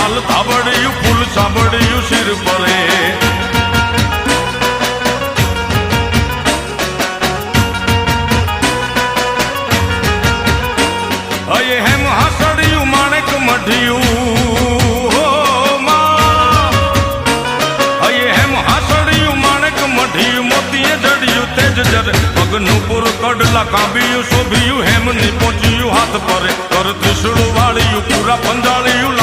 લાલ ધાબડિયું ફૂલ સાંભળ્યું શિર પરે અયે હેમ હાસડિયું માણેક મઢિયું અયે હેમ હાસડિયું માણેક મઢિયું મોતીએ જડિયું તેજ જરે પગનું પુર કડલા કાંબિયું શોભિયું હેમ ની પહોંચ્યું હાથ પરે કર ત્રિશુળ વાળિયું પૂરા પંજાળિયું